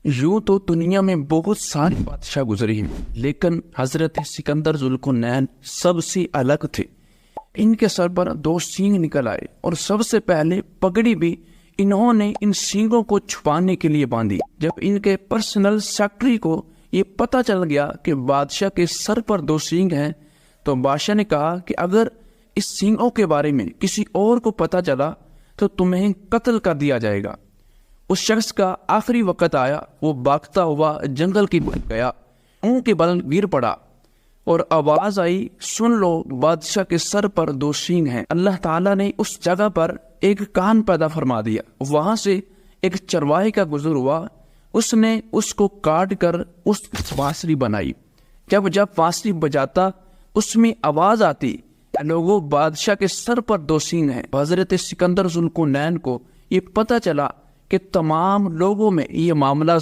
یوں تو دنیا میں بہت سارے بادشاہ گزرے ہیں، لیکن حضرت سکندر ذوالقرنین سب سے الگ تھے۔ ان کے سر پر 2 سینگ نکل آئے اور سب سے پہلے پگڑی بھی انہوں نے ان سینگوں کو چھپانے کے لیے باندھی۔ جب ان کے پرسنل سیکرٹری کو یہ پتہ چل گیا کہ بادشاہ کے سر پر 2 سینگ ہیں، تو بادشاہ نے کہا کہ اگر اس سینگوں کے بارے میں کسی اور کو پتہ چلا تو تمہیں قتل کر دیا جائے گا۔ اس شخص کا آخری وقت آیا، وہ بھاگتا ہوا جنگل کی طرف گیا، اونٹ کے بل گر پڑا اور آواز آئی، سن لو، بادشاہ کے سر پر 2 سینگ ہیں۔ اللہ تعالیٰ نے اس جگہ پر ایک کان پیدا فرما دیا۔ وہاں سے ایک چرواہے کا گزر ہوا، اس نے اس کو کاٹ کر اس بانسری بنائی۔ جب بانسری بجاتا اس میں آواز آتی، لوگوں، بادشاہ کے سر پر 2 سینگ ہیں۔ حضرت سکندر ذوالقرنین کو یہ پتہ چلا کہ تمام لوگوں میں یہ معاملہ